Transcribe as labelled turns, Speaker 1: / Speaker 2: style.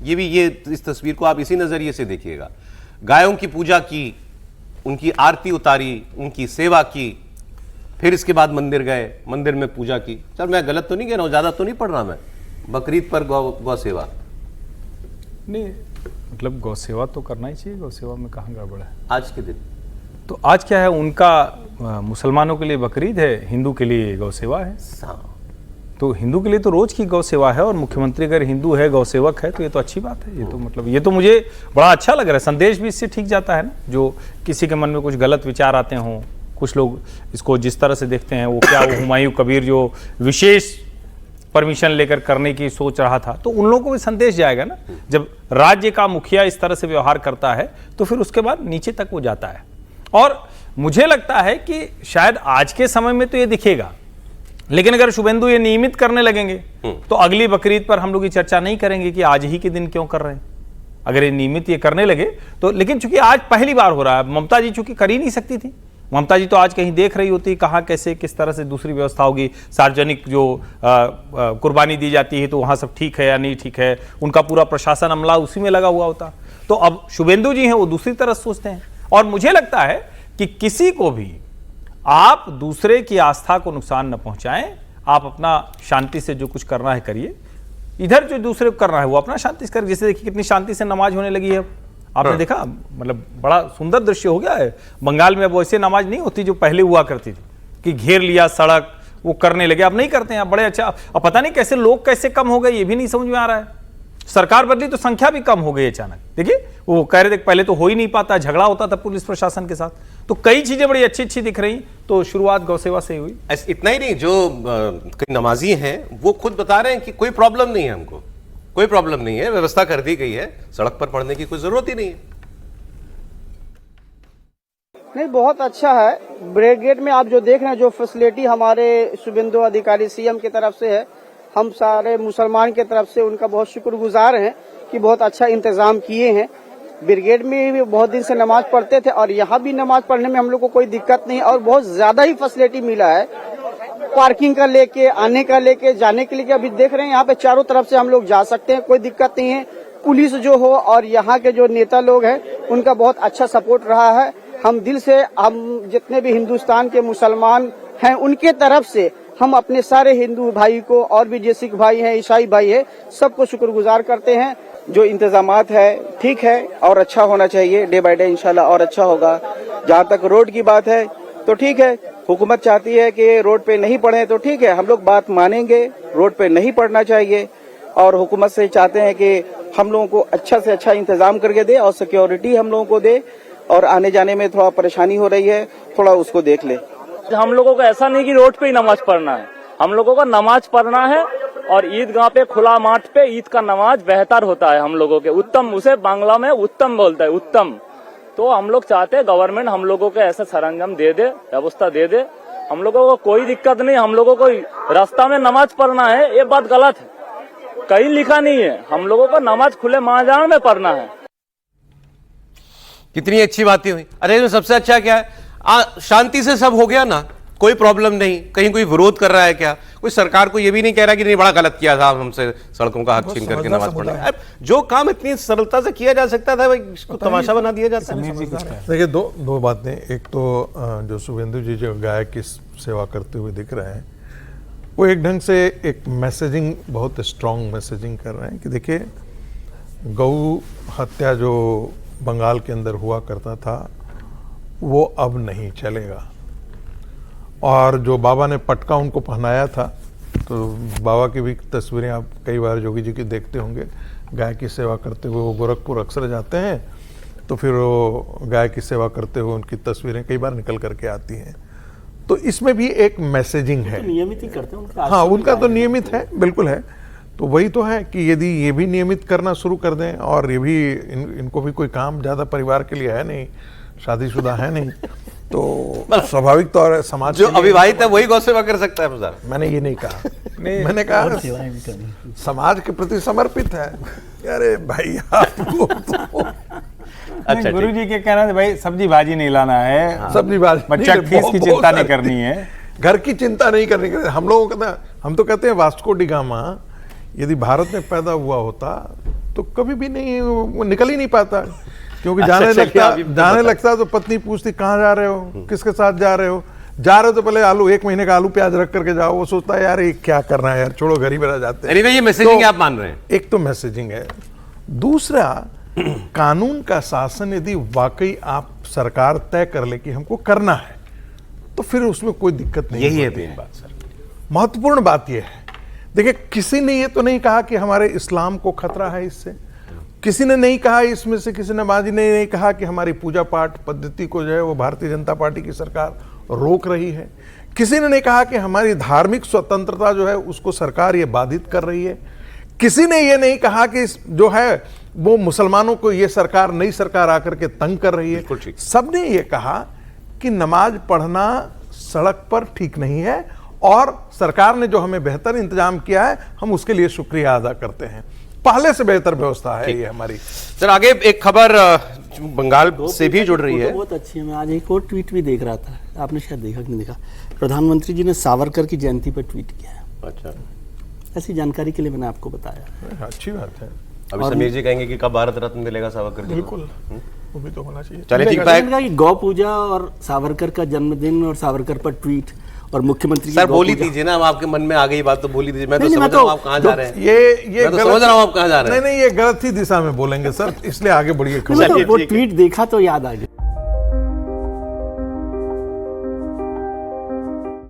Speaker 1: ये इस तस्वीर को आप इसी नजरिए से देखिएगा। गायों की पूजा की, उनकी आरती उतारी, उनकी सेवा की, फिर इसके बाद मंदिर गए, मंदिर में पूजा की। चल मैं गलत तो नहीं कह रहा हूं, ज्यादा तो नहीं पढ़ रहा मैं, बकरीद पर गौ सेवा
Speaker 2: नहीं, मतलब गौ सेवा तो करना ही चाहिए, गौ सेवा में कहाँ गड़बड़ है
Speaker 1: आज के दिन।
Speaker 2: तो आज क्या है, उनका मुसलमानों के लिए बकरीद है, हिंदू के लिए गौ सेवा है। तो हिंदू के लिए तो रोज की गौ सेवा है, और मुख्यमंत्री अगर हिंदू है, गौ सेवक है, तो ये तो अच्छी बात है। ये तो मतलब ये तो मुझे बड़ा अच्छा लग रहा है, संदेश भी इससे ठीक जाता है ना। जो किसी के मन में कुछ गलत विचार आते हों, कुछ लोग इसको जिस तरह से देखते हैं, वो क्या वो हुमायूं कबीर जो विशेष परमिशन लेकर करने की सोच रहा था, तो उन लोगों को भी संदेश जाएगा ना। जब राज्य का मुखिया इस तरह से व्यवहार करता है तो फिर उसके बाद नीचे तक वो जाता है। और मुझे लगता है कि शायद आज के समय में तो ये दिखेगा, लेकिन अगर शुभेंदु ये नियमित करने लगेंगे तो अगली बकरीद पर हम लोग ये चर्चा नहीं करेंगे कि आज ही के दिन क्यों कर रहे हैं। अगर ये नियमित ये करने लगे तो, लेकिन चूंकि आज पहली बार हो रहा है, ममता जी चूंकि कर ही नहीं सकती थी, ममता जी तो आज कहीं देख रही होती कहाँ कैसे किस तरह से दूसरी व्यवस्था होगी, सार्वजनिक जो कुर्बानी दी जाती है तो वहाँ सब ठीक है या नहीं ठीक है, उनका पूरा प्रशासन अमला उसी में लगा हुआ होता। तो अब शुभेंदु जी हैं वो दूसरी तरह सोचते हैं। और मुझे लगता है कि किसी को भी आप दूसरे की आस्था को नुकसान न पहुंचाएं, आप अपना शांति से जो कुछ करना है करिए, इधर जो दूसरे को करना है वो अपना शांति से करिए। जैसे देखिए कितनी शांति से नमाज होने लगी है, आपने देखा, मतलब बड़ा सुंदर दृश्य हो गया है। बंगाल में अब वैसे नमाज नहीं होती जो पहले हुआ करती थी कि घेर लिया सड़क, वो करने लगे, अब नहीं करते हैं, अब बड़े अच्छा। अब पता नहीं कैसे लोग कैसे कम हो गए, ये भी नहीं समझ में आ रहा है। सरकार बदली तो संख्या भी कम हो गई अचानक। देखिए वो कह रहे थे पहले तो हो ही नहीं पाता, झगड़ा होता था पुलिस प्रशासन के साथ, तो कई चीजें बड़ी अच्छी अच्छी दिख रही। तो शुरुआत गौसेवा से हुई।
Speaker 1: इतना ही नहीं, जो कई नमाजी हैं वो खुद बता रहे हैं कि कोई प्रॉब्लम नहीं है, हमको कोई प्रॉब्लम नहीं है, व्यवस्था कर दी गई है, सड़क पर पड़ने की कोई जरूरत ही नहीं है।
Speaker 3: नहीं, बहुत अच्छा है। ब्रिगेड में आप जो देख रहे हैं, जो फैसिलिटी हमारे शुभेंदु अधिकारी सीएम की तरफ से है, हम सारे मुसलमान की तरफ से उनका बहुत शुक्रगुजार हैं कि बहुत अच्छा इंतजाम किए हैं। ब्रिगेड में भी बहुत दिन से नमाज पढ़ते थे और यहाँ भी नमाज पढ़ने में हम लोग को कोई दिक्कत नहीं, और बहुत ज्यादा ही फैसिलिटी मिला है, पार्किंग का लेके, आने का लेके, जाने के लिए। अभी देख रहे हैं यहाँ पे चारों तरफ से हम लोग जा सकते हैं, कोई दिक्कत नहीं है। पुलिस जो हो और यहाँ के जो नेता लोग हैं उनका बहुत अच्छा सपोर्ट रहा है। हम दिल से, हम जितने भी हिंदुस्तान के मुसलमान हैं उनके तरफ से हम अपने सारे हिंदू भाई को, और भी जो सिख भाई हैं, ईसाई भाई है, सबको शुक्रगुजार करते हैं। जो इंतजामात है ठीक है और अच्छा होना चाहिए, डे बाय डे इंशाल्लाह और अच्छा होगा। जहाँ तक रोड की बात है तो ठीक है, हुकूमत चाहती है कि रोड पे नहीं पड़े तो ठीक है, हम लोग बात मानेंगे, रोड पे नहीं पड़ना चाहिए। और हुकूमत से चाहते हैं कि हम लोगों को अच्छा से अच्छा इंतजाम करके दे और सिक्योरिटी हम लोगों को दे, और आने जाने में थोड़ा परेशानी हो रही है, थोड़ा उसको देख ले।
Speaker 4: हम लोगों को ऐसा नहीं कि रोड पे ही नमाज पढ़ना है, हम लोगों को नमाज पढ़ना है, और ईदगाह पे खुला माठ पे ईद का नमाज बेहतर होता है हम लोगों के। उत्तम, उसे बांग्ला में उत्तम बोलता है, उत्तम। तो हम लोग चाहते हैं गवर्नमेंट हम लोगों को ऐसा सरंजाम दे दे, व्यवस्था दे दे। हम लोगों को कोई दिक्कत नहीं, हम लोगों को रास्ता में नमाज पढ़ना है, ये बात गलत है, कहीं लिखा नहीं है। हम लोगों को नमाज खुले मैदान में पढ़ना है।
Speaker 1: कितनी अच्छी बातें हुई। अरे सबसे अच्छा क्या है, शांति से सब हो गया ना, कोई प्रॉब्लम नहीं। कहीं कोई विरोध कर रहा है क्या? कोई सरकार को यह भी नहीं कह रहा कि नहीं बड़ा गलत किया था हमसे, सड़कों का हक छीन करके नमाज पढ़ना। जो काम इतनी सरलता से किया जा सकता था इसको तमाशा बना दिया जाता है।
Speaker 5: देखिए दो बातें, एक तो जो शुभेंदु जी जो गाय की सेवा करते हुए दिख रहे हैं, वो एक ढंग से एक मैसेजिंग, बहुत स्ट्रांग मैसेजिंग कर रहे हैं कि देखिए गौ हत्या जो बंगाल के अंदर हुआ करता था वो अब नहीं चलेगा। और जो बाबा ने पटका उनको पहनाया था, तो बाबा की भी तस्वीरें आप कई बार जोगी जी की देखते होंगे, गाय की सेवा करते हुए। वो गोरखपुर अक्सर जाते हैं तो फिर वो गाय की सेवा करते हुए उनकी तस्वीरें कई बार निकल करके आती हैं। तो इसमें भी एक मैसेजिंग है,
Speaker 4: नियमित ही करते हैं।
Speaker 5: हाँ, उनका तो नियमित है, बिल्कुल है। तो वही तो है कि यदि ये भी नियमित करना शुरू कर दें, और ये भी इनको भी कोई काम ज़्यादा परिवार के लिए है नहीं, शादीशुदा है नहीं, तो स्वाभाविक तौर है समाज
Speaker 1: जो अविवाहित है वही गौ सेवा कर सकता है। बाजार
Speaker 5: मैंने ये नहीं कहा, मैंने कहा समाज के प्रति समर्पित है। अरे भाई आपको तो
Speaker 2: अच्छा, गुरु जी के कहना है भाई सब्जी भाजी नहीं लाना है,
Speaker 5: सब्जी भाजी,
Speaker 2: बच्चा फीस की चिंता नहीं करनी है,
Speaker 5: घर की चिंता नहीं करनी। हम लोगों का, हम तो कहते हैं वास्को डी गामा यदि भारत में पैदा हुआ होता तो कभी भी नहीं, वो निकल ही नहीं पाता, क्योंकि
Speaker 1: अच्छा,
Speaker 5: जाने
Speaker 1: चलिए, अभी
Speaker 5: लगता तो पत्नी पूछती कहाँ जा रहे हो, किसके साथ जा रहे हो, तो पहले आलू 1 महीने का आलू प्याज रख करके जाओ, वो सोचता है यार ये क्या करना है यार, छोड़ो घर ही बना जाते हैं।
Speaker 1: Anyway, ये मैसेजिंग आप मान रहे हैं?
Speaker 5: एक तो मैसेजिंग है, दूसरा कानून का शासन यदि वाकई आप सरकार तय कर ले कि हमको करना है तो फिर उसमें कोई दिक्कत नहीं
Speaker 1: यही है
Speaker 5: होती
Speaker 1: मेन बात सर।
Speaker 5: महत्वपूर्ण बात यह है, देखिए किसी ने ये तो नहीं कहा कि हमारे इस्लाम को खतरा है इससे, किसी ने नहीं कहा, इसमें से किसी नमाजी ने नहीं कहा कि हमारी पूजा पाठ पद्धति को जो है वो भारतीय जनता पार्टी की सरकार रोक रही है, किसी ने नहीं कहा कि हमारी धार्मिक स्वतंत्रता जो है उसको सरकार ये बाधित कर रही है, किसी ने ये नहीं कहा कि जो है वो मुसलमानों को ये सरकार, नई सरकार आकर के तंग कर रही है। सबने ये कहा कि नमाज पढ़ना सड़क पर ठीक नहीं है और सरकार ने जो हमें बेहतर इंतजाम किया है हम उसके लिए शुक्रिया अदा करते हैं, पहले से बेहतर व्यवस्था है ये हमारी।
Speaker 1: सर आगे एक खबर बंगाल से भी जुड़ रही है।
Speaker 6: बहुत अच्छी है। मैं आज एक और ट्वीट भी देख रहा था, आपने शायद देखा कि नहीं देखा, प्रधानमंत्री जी ने सावरकर की जयंती पर ट्वीट किया है।
Speaker 1: अच्छा,
Speaker 6: ऐसी जानकारी के लिए मैंने आपको बताया।
Speaker 5: अच्छी बात है।
Speaker 1: अभी समीर जी कहेंगे कि कब भारत रत्न मिलेगा सावरकर जी?
Speaker 5: बिल्कुल, वो भी तो होना चाहिए।
Speaker 1: चलिए ठीक
Speaker 6: मैंने
Speaker 1: है।
Speaker 6: कहा कि गौ पूजा और सावरकर का जन्मदिन और सावरकर पर ट्वीट और मुख्यमंत्री
Speaker 1: सर बोल ही दीजिए ना, अब आपके मन में आ गई बात तो बोल ही दीजिए। मैं तो
Speaker 6: नहीं,
Speaker 1: समझ रहा हूँ आप कहाँ जा रहे हैं।
Speaker 5: ये
Speaker 1: मैं तो समझ रहा हूँ आप कहाँ जा रहे हैं।
Speaker 5: नहीं, ये गलत ही दिशा में बोलेंगे सर, इसलिए आगे बढ़िए।
Speaker 6: वो ट्वीट देखा तो याद आ गया।